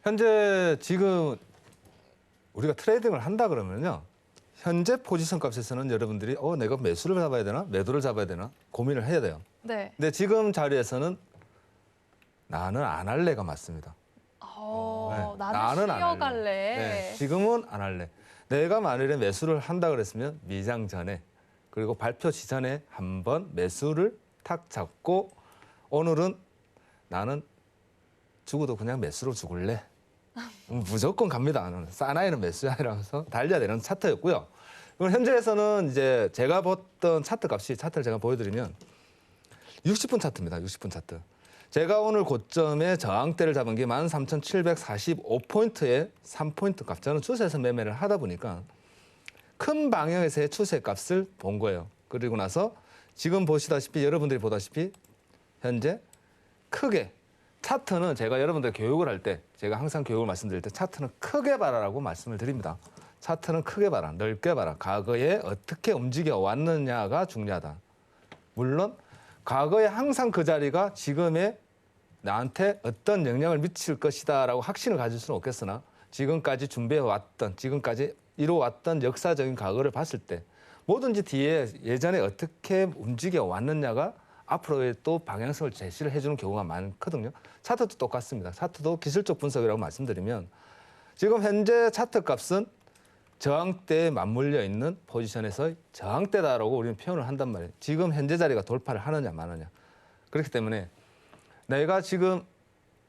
현재 지금 우리가 트레이딩을 한다 그러면요. 현재 포지션 값에서는 여러분들이 내가 매수를 잡아야 되나 매도를 잡아야 되나 고민을 해야 돼요. 네. 근데 지금 자리에서는 나는 안 할래가 맞습니다. 나는 안 쉬어갈래. 네, 지금은 안 할래. 내가 만일에 매수를 한다 그랬으면 미장 전에 그리고 발표 시전에 한번 매수를 탁 잡고 오늘은 나는 죽어도 그냥 매수로 죽을래. 무조건 갑니다. 나는 사나이는 매수야 이러면서 달려야 되는 차트였고요. 그럼 현재에서는 이제 제가 봤던 차트 값이 차트를 제가 보여드리면 60분 차트입니다. 60분 차트. 제가 오늘 고점에 저항대를 잡은 게 13,745포인트에 3포인트 값. 저는 추세에서 매매를 하다 보니까 큰 방향에서의 추세 값을 본 거예요. 그리고 나서 지금 보시다시피 여러분들이 보다시피 현재 크게 차트는 제가 여러분들 교육을 할 때 제가 항상 교육을 말씀드릴 때 차트는 크게 봐라라고 말씀을 드립니다. 차트는 크게 봐라, 넓게 봐라. 과거에 어떻게 움직여 왔느냐가 중요하다. 물론 과거에 항상 그 자리가 지금의 나한테 어떤 영향을 미칠 것이다라고 확신을 가질 수는 없겠으나 지금까지 준비해왔던, 지금까지 이루어왔던 역사적인 과거를 봤을 때 뭐든지 뒤에 예전에 어떻게 움직여 왔느냐가 앞으로의 또 방향성을 제시를 해주는 경우가 많거든요. 차트도 똑같습니다. 차트도 기술적 분석이라고 말씀드리면 지금 현재 차트 값은 저항대에 맞물려 있는 포지션에서 저항대다라고 우리는 표현을 한단 말이에요. 지금 현재 자리가 돌파를 하느냐 마느냐. 그렇기 때문에 내가 지금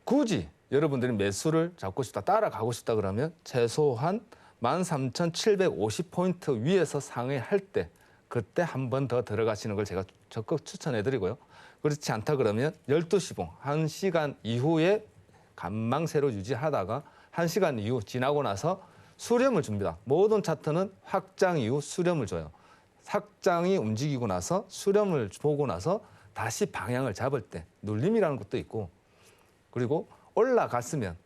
굳이 여러분들이 매수를 잡고 싶다, 따라가고 싶다 그러면 최소한 13,750포인트 위에서 상회할 때 그때 한 번 더 들어가시는 걸 제가 적극 추천해드리고요. 그렇지 않다 그러면 12시봉, 1시간 이후에 간망세로 유지하다가 1시간 이후 지나고 나서 수렴을 줍니다. 모든 차트는 확장 이후 수렴을 줘요. 확장이 움직이고 나서 수렴을 보고 나서 다시 방향을 잡을 때 눌림이라는 것도 있고 그리고 올라갔으면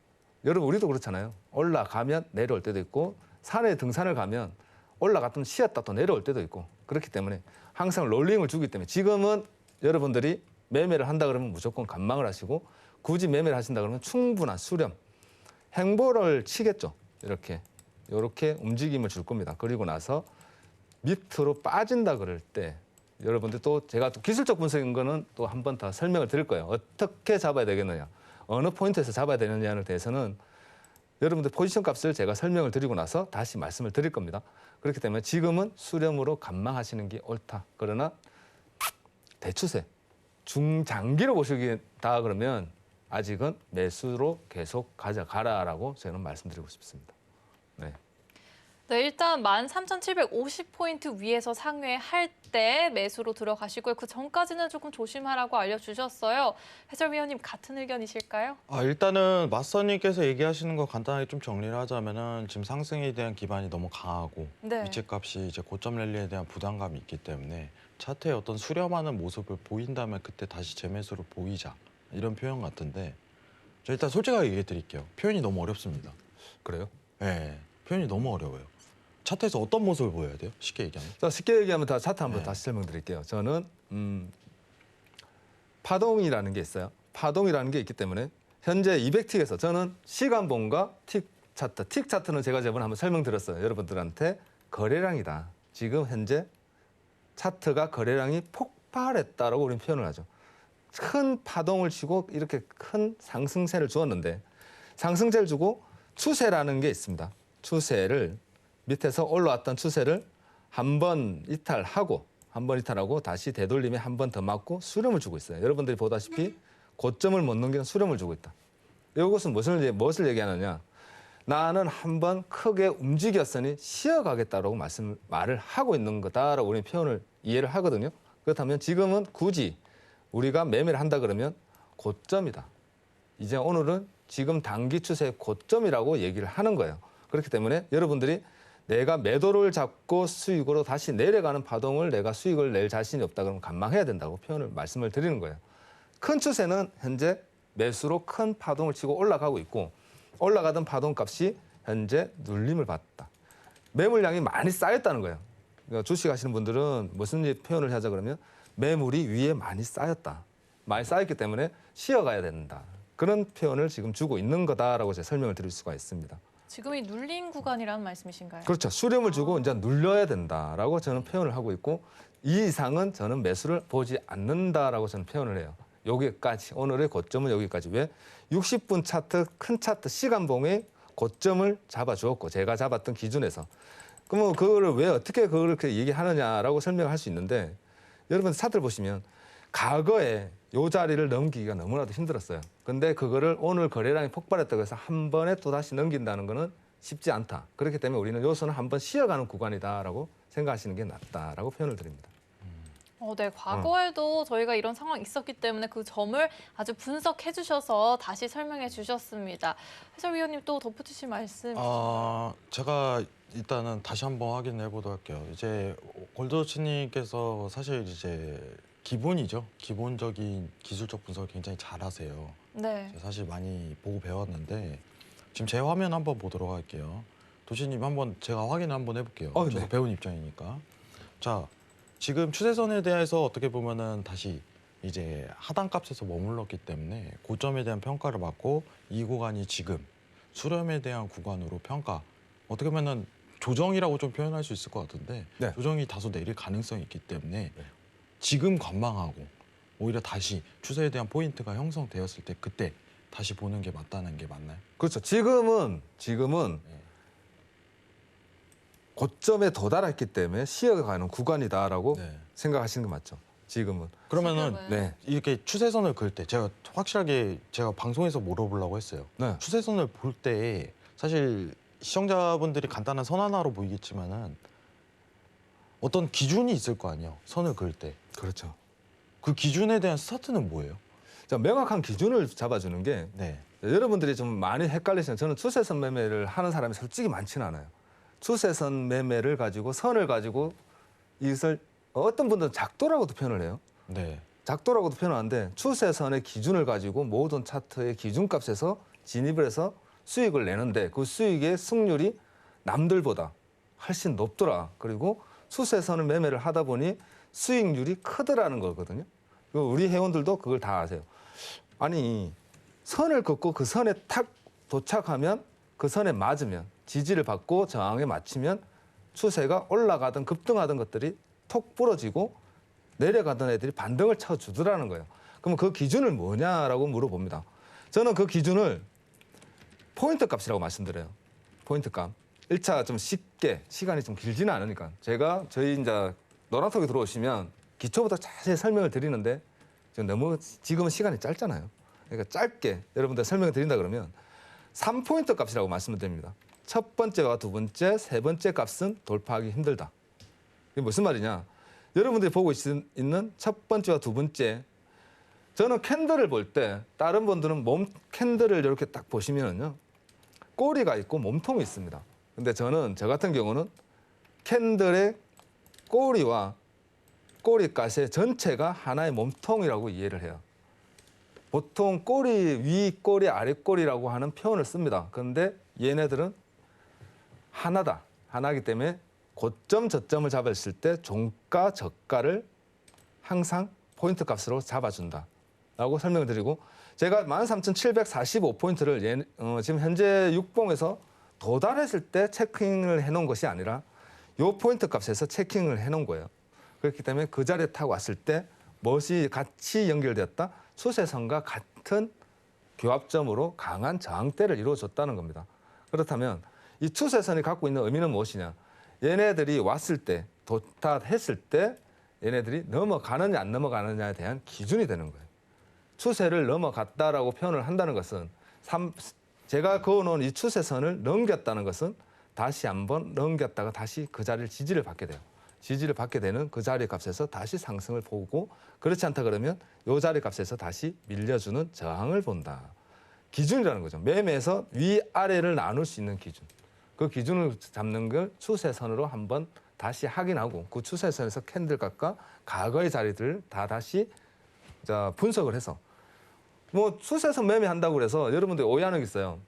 여러분 우리도 그렇잖아요. 올라가면 내려올 때도 있고 산에 등산을 가면 올라갔던 쉬었다 또 내려올 때도 있고 그렇기 때문에 항상 롤링을 주기 때문에 지금은 여러분들이 매매를 한다 그러면 무조건 간망을 하시고 굳이 매매를 하신다 그러면 충분한 수렴, 행보를 치겠죠. 이렇게 움직임을 줄 겁니다. 그리고 나서 밑으로 빠진다 그럴 때 여러분들 또 제가 또 기술적 분석인 거는 또 한 번 더 설명을 드릴 거예요. 어떻게 잡아야 되겠느냐, 어느 포인트에서 잡아야 되느냐에 대해서는 여러분들 포지션 값을 제가 설명을 드리고 나서 다시 말씀을 드릴 겁니다. 그렇기 때문에 지금은 수렴으로 간망하시는 게 옳다. 그러나 대추세, 중장기로 보시겠다 그러면 아직은 매수로 계속 가져가라라고 저는 말씀드리고 싶습니다. 네. 네, 일단 13,750포인트 위에서 상회할 때 매수로 들어가시고요. 그 전까지는 조금 조심하라고 알려주셨어요. 해설위원님 같은 의견이실까요? 일단은 맞선님께서 얘기하시는 거 간단하게 좀 정리를 하자면은 지금 상승에 대한 기반이 너무 강하고 네. 위치값이 이제 고점 랠리에 대한 부담감이 있기 때문에 차트에 어떤 수렴하는 모습을 보인다면 그때 다시 재매수로 보이자 이런 표현 같은데 저 일단 솔직하게 얘기해 드릴게요. 표현이 너무 어렵습니다. 그래요? 네, 표현이 너무 어려워요. 차트에서 어떤 모습을 보여야 돼요? 쉽게 얘기하면. 자, 쉽게 얘기하면 다 차트 한번 네. 다시 설명드릴게요. 저는 파동이라는 게 있어요. 파동이라는 게 있기 때문에 현재 200틱에서 저는 시간봉과 틱 차트, 틱 차트는 제가 저번에 한번 설명드렸어요. 여러분들한테 거래량이다. 지금 현재 차트가 거래량이 폭발했다라고 우리는 표현을 하죠. 큰 파동을 치고 이렇게 큰 상승세를 주었는데 상승세를 주고 추세라는 게 있습니다. 추세를 밑에서 올라왔던 추세를 한 번 이탈하고 다시 되돌림에 한 번 더 맞고 수렴을 주고 있어요. 여러분들이 보다시피 고점을 못 넘기는 수렴을 주고 있다. 이것은 무엇을 얘기하느냐? 나는 한 번 크게 움직였으니 쉬어가겠다라고 말을 하고 있는 거다라고 우리는 표현을 이해를 하거든요. 그렇다면 지금은 굳이 우리가 매매를 한다 그러면 고점이다. 이제 오늘은 지금 단기 추세의 고점이라고 얘기를 하는 거예요. 그렇기 때문에 여러분들이 내가 매도를 잡고 수익으로 다시 내려가는 파동을 내가 수익을 낼 자신이 없다 그러면 간망해야 된다고 말씀을 드리는 거예요. 큰 추세는 현재 매수로 큰 파동을 치고 올라가고 있고 올라가던 파동 값이 현재 눌림을 받았다. 매물량이 많이 쌓였다는 거예요. 그러니까 주식 하시는 분들은 무슨 표현을 하자 그러면 매물이 위에 많이 쌓였다. 많이 쌓였기 때문에 쉬어가야 된다. 그런 표현을 지금 주고 있는 거다라고 제가 설명을 드릴 수가 있습니다. 지금이 눌린 구간이라는 말씀이신가요? 그렇죠. 수렴을 주고 이제 눌려야 된다라고 저는 표현을 하고 있고 이 이상은 저는 매수를 보지 않는다라고 저는 표현을 해요. 여기까지 오늘의 고점은 여기까지. 왜? 60분 차트 큰 차트 시간봉의 고점을 잡아주었고 제가 잡았던 기준에서 그러면 그거를 왜 어떻게 그렇게 얘기하느냐라고 설명할 수 있는데 여러분 차트를 보시면 과거에 요 자리를 넘기기가 너무나도 힘들었어요. 근데 그거를 오늘 거래량이 폭발했다고 해서 한 번에 또다시 넘긴다는 거는 쉽지 않다. 그렇기 때문에 우리는 요소는 한 번 쉬어가는 구간이다라고 생각하시는 게 낫다라고 표현을 드립니다. 네, 과거에도 저희가 이런 상황이 있었기 때문에 그 점을 아주 분석해 주셔서 다시 설명해 주셨습니다. 해설위원님 또 덧붙이실 말씀 제가 일단은 다시 한번 확인해 보도록 할게요. 이제 골드워치님께서 사실 이제 기본이죠. 기본적인 기술적 분석을 굉장히 잘하세요. 네. 제가 사실 많이 보고 배웠는데 지금 제 화면 한번 보도록 할게요. 도시님 한번 제가 확인 한번 해볼게요. 저도 네. 배운 입장이니까. 자, 지금 추세선에 대해서 어떻게 보면은 다시 이제 하단값에서 머물렀기 때문에 고점에 대한 평가를 받고 이 구간이 지금 수렴에 대한 구간으로 평가. 어떻게 보면은 조정이라고 좀 표현할 수 있을 것 같은데 네. 조정이 다소 내릴 가능성이 있기 때문에 지금 관망하고 오히려 다시 추세에 대한 포인트가 형성되었을 때 그때 다시 보는 게 맞다는 게 맞나요? 그렇죠. 지금은 네. 고점에 도달했기 때문에 쉬어가는 구간이다라고 네. 생각하시는 게 맞죠. 지금은. 그러면은 지금은. 네. 이렇게 추세선을 그을 때 제가 확실하게 제가 방송에서 물어보려고 했어요. 네. 추세선을 볼 때 사실 시청자분들이 간단한 선 하나로 보이겠지만은 어떤 기준이 있을 거 아니에요. 선을 그을 때. 그렇죠. 그 기준에 대한 스타트는 뭐예요? 자, 명확한 기준을 잡아주는 게 네. 여러분들이 좀 많이 헷갈리시는 저는 추세선 매매를 하는 사람이 솔직히 많지는 않아요. 추세선 매매를 가지고 선을 가지고 이것을 어떤 분들은 작도라고도 표현을 해요. 네. 작도라고도 표현하는데 추세선의 기준을 가지고 모든 차트의 기준값에서 진입을 해서 수익을 내는데 그 수익의 승률이 남들보다 훨씬 높더라. 그리고 추세선을 매매를 하다 보니 수익률이 크더라는 거거든요. 우리 회원들도 그걸 다 아세요. 아니 선을 긋고 그 선에 탁 도착하면 그 선에 맞으면 지지를 받고 저항에 맞추면 추세가 올라가든 급등하던 것들이 톡 부러지고 내려가던 애들이 반등을 쳐주더라는 거예요. 그럼 그 기준을 뭐냐라고 물어봅니다. 저는 그 기준을 포인트 값이라고 말씀드려요. 포인트 값. 1차 좀 쉽게 시간이 좀 길지는 않으니까 제가 저희 이제 노란톡에 들어오시면 기초부터 자세히 설명을 드리는데 너무 지금은 시간이 짧잖아요. 그러니까 짧게 여러분들 설명을 드린다 그러면 3포인트 값이라고 말씀을 드립니다. 첫 번째와 두 번째, 세 번째 값은 돌파하기 힘들다. 이게 무슨 말이냐? 여러분들이 보고 있는 첫 번째와 두 번째, 저는 캔들을 볼 때 다른 분들은 캔들을 이렇게 딱 보시면은요 꼬리가 있고 몸통이 있습니다. 근데 저는 저 같은 경우는 캔들의 꼬리와 꼬리가시의 전체가 하나의 몸통이라고 이해를 해요. 보통 꼬리 위 꼬리 아래 꼬리라고 하는 표현을 씁니다. 그런데 얘네들은 하나다. 하나이기 때문에 고점 저점을 잡았을 때 종가 저가를 항상 포인트 값으로 잡아준다라고 설명을 드리고 제가 13,745포인트를 지금 현재 육봉에서 도달했을 때 체킹을 해놓은 것이 아니라 요 포인트 값에서 체킹을 해놓은 거예요. 그렇기 때문에 그 자리에 딱 왔을 때 무엇이 같이 연결되었다? 추세선과 같은 교합점으로 강한 저항대를 이루어줬다는 겁니다. 그렇다면 이 추세선이 갖고 있는 의미는 무엇이냐? 얘네들이 왔을 때, 도달했을 때 얘네들이 넘어가느냐 안 넘어가느냐에 대한 기준이 되는 거예요. 추세를 넘어갔다라고 표현을 한다는 것은 제가 그어놓은 이 추세선을 넘겼다는 것은 다시 한번 넘겼다가 다시 그 자리를 지지를 받게 돼요. 지지를 받게 되는 그 자리 값에서 다시 상승을 보고 그렇지 않다 그러면 이 자리 값에서 다시 밀려주는 저항을 본다. 기준이라는 거죠. 매매에서 위아래를 나눌 수 있는 기준. 그 기준을 잡는 걸 추세선으로 한번 다시 확인하고 그 추세선에서 캔들값과 과거의 자리들을 다시 분석을 해서 뭐 추세선 매매한다고 그래서 여러분들이 오해하는 게 있어요.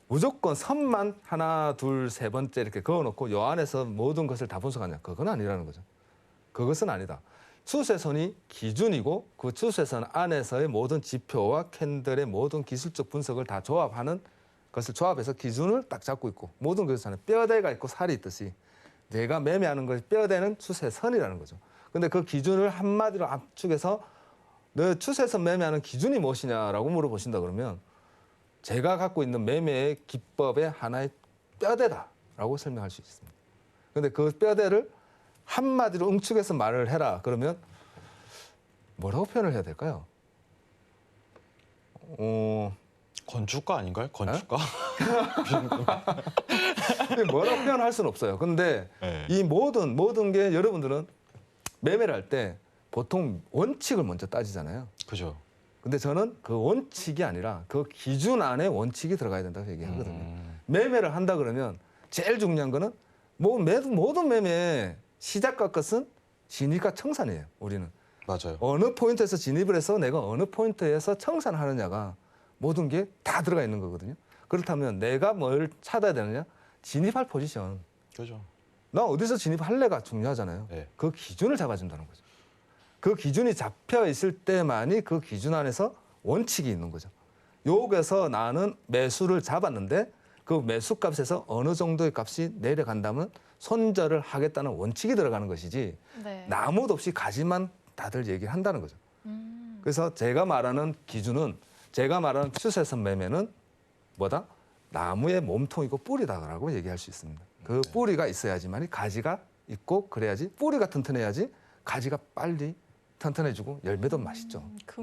무조건 선만 하나, 둘, 세 번째 이렇게 그어놓고 요 안에서 모든 것을 다 분석하냐. 그건 아니라는 거죠. 그것은 아니다. 추세선이 기준이고 그 추세선 안에서의 모든 지표와 캔들의 모든 기술적 분석을 다 조합하는 것을 조합해서 기준을 딱 잡고 있고 모든 것에서는 뼈대가 있고 살이 있듯이 내가 매매하는 것이 뼈대는 추세선이라는 거죠. 근데 그 기준을 한마디로 압축해서 너 추세선 매매하는 기준이 무엇이냐라고 물어보신다 그러면 제가 갖고 있는 매매의 기법의 하나의 뼈대다라고 설명할 수 있습니다. 근데 그 뼈대를 한마디로 응축해서 말을 해라 그러면 뭐라고 표현을 해야 될까요? 건축가 아닌가요? 건축가? 뭐라고 표현할 수는 없어요. 근데 네. 이 모든 게 여러분들은 매매를 할 때 보통 원칙을 먼저 따지잖아요. 그죠. 근데 저는 그 원칙이 아니라 그 기준 안에 원칙이 들어가야 된다고 얘기하거든요. 매매를 한다 그러면 제일 중요한 거는 모든 매매의 시작과 끝은 진입과 청산이에요. 우리는 맞아요. 어느 포인트에서 진입을 해서 내가 어느 포인트에서 청산하느냐가 모든 게 다 들어가 있는 거거든요. 그렇다면 내가 뭘 찾아야 되느냐? 진입할 포지션. 그죠. 나 어디서 진입할래가 중요하잖아요. 네. 그 기준을 잡아준다는 거죠. 그 기준이 잡혀 있을 때만이 그 기준 안에서 원칙이 있는 거죠. 여기서 나는 매수를 잡았는데 그 매수값에서 어느 정도의 값이 내려간다면 손절을 하겠다는 원칙이 들어가는 것이지 네. 나무도 없이 가지만 다들 얘기를 한다는 거죠. 그래서 제가 말하는 기준은 제가 말하는 추세선 매매는 뭐다? 나무의 몸통이고 뿌리다라고 얘기할 수 있습니다. 그 뿌리가 있어야지만 가지가 있고 그래야지 뿌리가 튼튼해야지 가지가 빨리 튼튼해지고 열매도 맛있죠.